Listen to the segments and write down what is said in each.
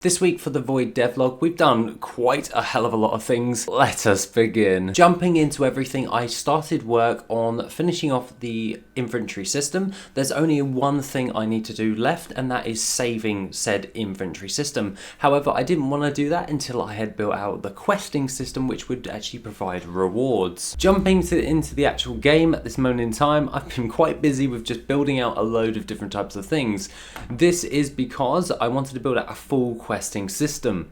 This week for the Void devlog, we've done quite a hell of a lot of things. Let us begin. Jumping into everything, I started work on finishing off the inventory system. There's only one thing I need to do left, and that is saving said inventory system. However, I didn't want to do that until I had built out the questing system, which would actually provide rewards. Jumping into the actual game at this moment in time, I've been quite busy with just building out a load of different types of things. This is because I wanted to build out a full questing system.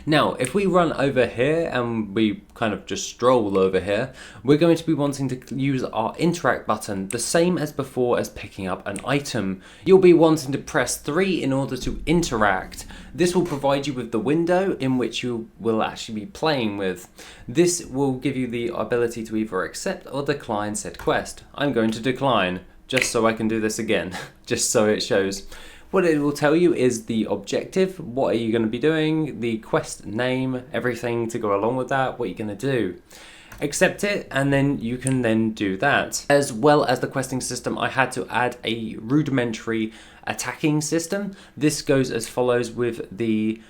Now, if we run over here and we kind of just stroll over here, we're going to be wanting to use our interact button, the same as before as picking up an item. You'll be wanting to press 3 in order to interact. This will provide you with the window in which you will actually be playing with. This will give you the ability to either accept or decline said quest. I'm going to decline, just so I can do this again, just so it shows. What it will tell you is the objective, what are you going to be doing, the quest name, everything to go along with that, what you're going to do. Accept it, and then you can then do that. As well as the questing system, I had to add a rudimentary attacking system. This goes as follows with the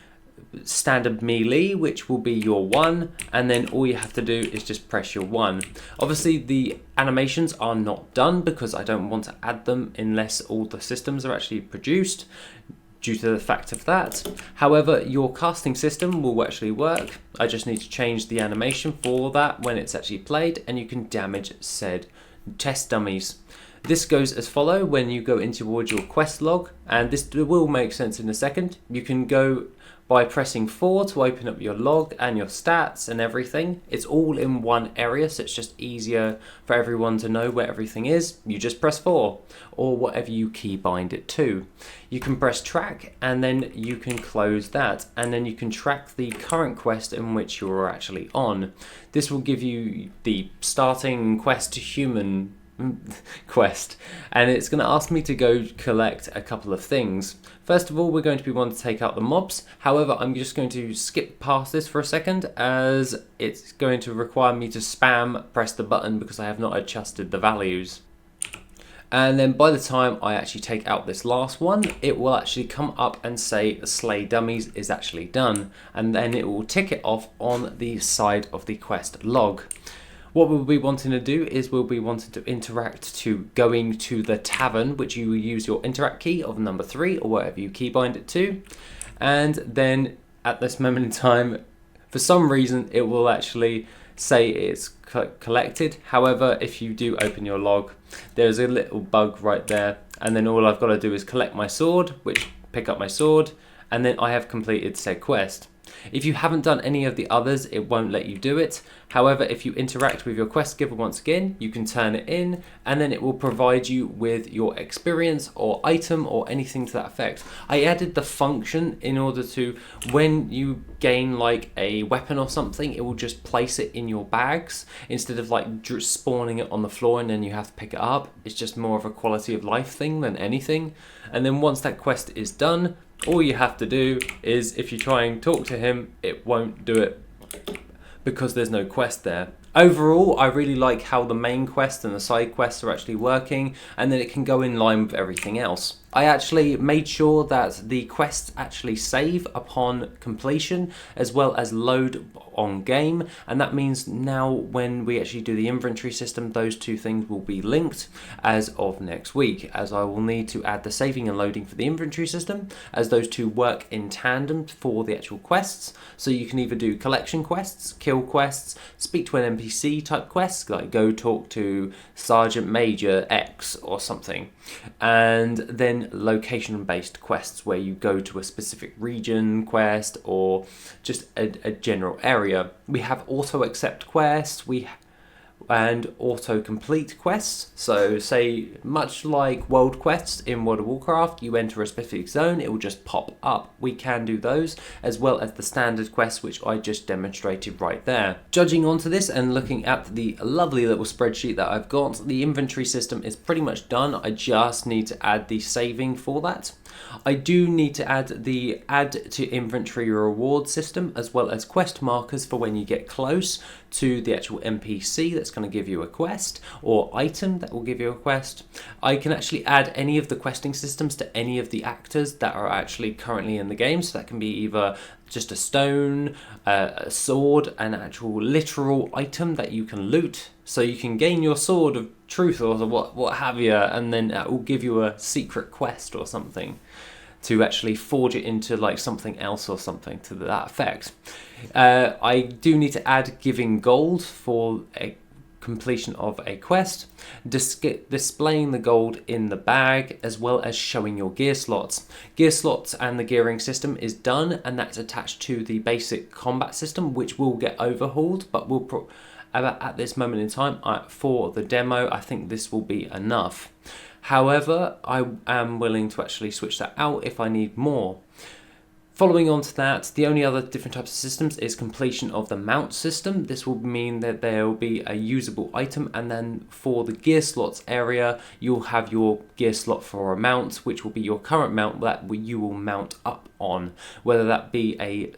standard melee, which will be your 1, and then all you have to do is just press your 1. Obviously the animations are not done because I don't want to add them unless all the systems are actually produced due to the fact of that. However, your casting system will actually work. I just need to change the animation for that when it's actually played, and you can damage said test dummies. This goes as follow when you go in towards your quest log, and this will make sense in a second. You can go by pressing 4 to open up your log and your stats and everything. It's all in one area, so it's just easier for everyone to know where everything is. You just press 4 or whatever you keybind it to. You can press track, and then you can close that, and then you can track the current quest in which you're actually on. This will give you the starting quest to human quest, and it's going to ask me to go collect a couple of things. First of all, we're going to be wanting to take out the mobs. However, I'm just going to skip past this for a second, as it's going to require me to spam press the button because I have not adjusted the values. And then by the time I actually take out this last one, it will actually come up and say slay dummies is actually done, and then it will tick it off on the side of the quest log. What we'll be wanting to do is we'll be wanting to interact to going to the tavern, which you will use your interact key of number 3 or whatever you keybind it to. And then at this moment in time, for some reason, it will actually say it's collected. However, if you do open your log, there's a little bug right there. And then all I've got to do is collect my sword, which pick up my sword, and then I have completed said quest. If you haven't done any of the others, it won't let you do it. However, if you interact with your quest giver once again, you can turn it in, and then it will provide you with your experience or item or anything to that effect. I added the function in order to, when you gain like a weapon or something, it will just place it in your bags instead of like spawning it on the floor and then you have to pick it up. It's just more of a quality of life thing than anything. And then once that quest is done, all you have to do is, if you try and talk to him, it won't do it because there's no quest there. Overall, I really like how the main quest and the side quests are actually working, and then it can go in line with everything else. I actually made sure that the quests actually save upon completion as well as load on game, and that means now when we actually do the inventory system, those two things will be linked as of next week, as I will need to add the saving and loading for the inventory system, as those two work in tandem for the actual quests. So you can either do collection quests, kill quests, speak to an NPC type quests, like go talk to Sergeant Major X or something, and then location based quests where you go to a specific region quest or just a general area. We have auto accept quests and auto complete quests. So say much like world quests in World of Warcraft, you enter a specific zone, it will just pop up. We can do those as well as the standard quests, which I just demonstrated right there. Judging onto this and looking at the lovely little spreadsheet that I've got, the inventory system is pretty much done. I just need to add the saving for that. I do need to add the add to inventory reward system, as well as quest markers for when you get close to the actual NPC that's going to give you a quest, or item that will give you a quest. I can actually add any of the questing systems to any of the actors that are actually currently in the game, so that can be either just a stone, a sword, an actual literal item that you can loot. So you can gain your sword of truth or what have you, and then it will give you a secret quest or something to actually forge it into like something else or something to that effect. I do need to add giving gold for a completion of a quest, displaying the gold in the bag, as well as showing your gear slots. Gear slots and the gearing system is done, and that's attached to the basic combat system, which will get overhauled, but we'll at this moment in time, for the demo, I think this will be enough. However, I am willing to actually switch that out if I need more. Following on to that, the only other different types of systems is completion of the mount system. This will mean that there will be a usable item, and then for the gear slots area, you'll have your gear slot for a mount, which will be your current mount that you will mount up on, whether that be a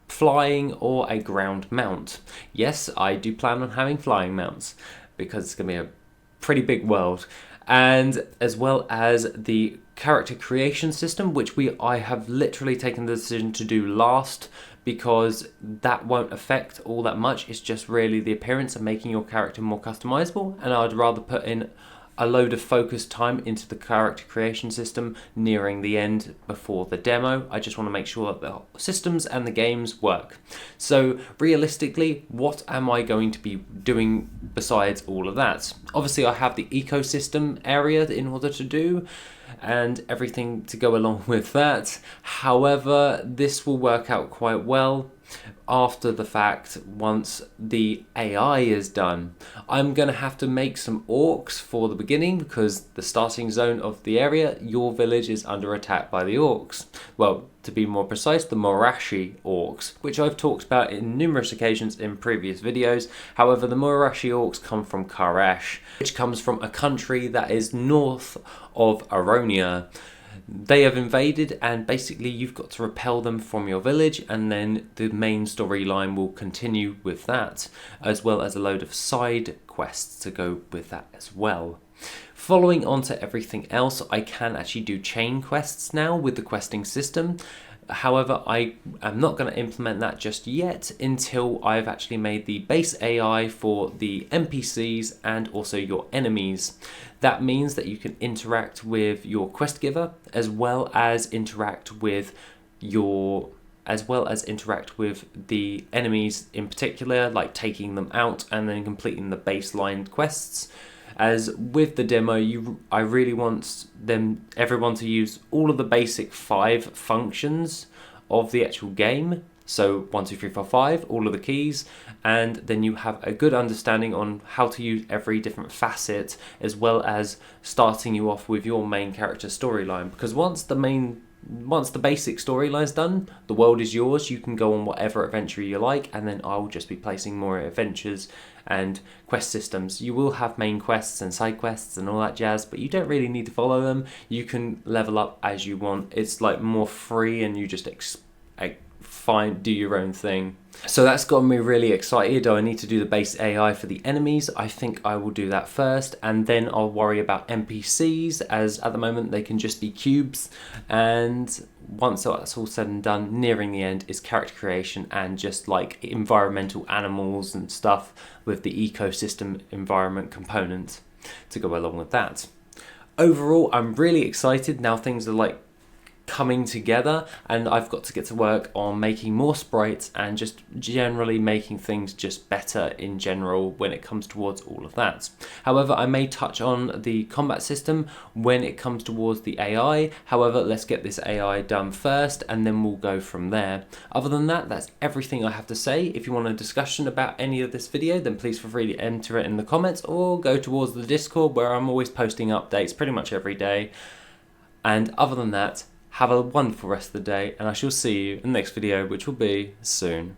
flying or a ground mount. Yes, I do plan on having flying mounts because it's going to be a pretty big world. And as well as the character creation system, which I have literally taken the decision to do last, because that won't affect all that much. It's just really the appearance and making your character more customizable, and I'd rather put in a load of focused time into the character creation system nearing the end before the demo. I just want to make sure that the systems and the games work. So realistically, what am I going to be doing besides all of that? Obviously, I have the ecosystem area in order to do, and everything to go along with that. However, this will work out quite well after the fact once the AI is done. I'm going to have to make some orcs for the beginning, because the starting zone of the area, your village is under attack by the orcs. Well, to be more precise, the Morashi orcs, which I've talked about in numerous occasions in previous videos. However, the Morashi orcs come from Karesh, which comes from a country that is north of Aronia. They have invaded, and basically you've got to repel them from your village, and then the main storyline will continue with that, as well as a load of side quests to go with that as well. Following on to everything else, I can actually do chain quests now with the questing system. However, I am not going to implement that just yet until I've actually made the base AI for the NPCs and also your enemies. That means that you can interact with your quest giver, as well as interact with the enemies in particular, like taking them out and then completing the baseline quests. As with the demo, I really want everyone to use all of the basic 5 functions of the actual game. So 1, 2, 3, 4, 5, all of the keys, and then you have a good understanding on how to use every different facet, as well as starting you off with your main character storyline. Because once the basic storyline's done, the world is yours. You can go on whatever adventure you like, and then I'll just be placing more adventures and quest systems. You will have main quests and side quests and all that jazz, but you don't really need to follow them. You can level up as you want. It's like more free, and you just do your own thing. So that's got me really excited. I need to do the base AI for the enemies. I think I will do that first, and then I'll worry about NPCs, as at the moment they can just be cubes. And once that's all said and done, nearing the end is character creation and just like environmental animals and stuff with the ecosystem environment component to go along with that. Overall, I'm really excited. Now things are like coming together, and I've got to get to work on making more sprites and just generally making things just better in general when it comes towards all of that. However, I may touch on the combat system when it comes towards the AI. However, let's get this AI done first, and then we'll go from there. Other than that, that's everything I have to say. If you want a discussion about any of this video, then please feel free to enter it in the comments, or go towards the Discord, where I'm always posting updates pretty much every day. And other than that, have a wonderful rest of the day, and I shall see you in the next video, which will be soon.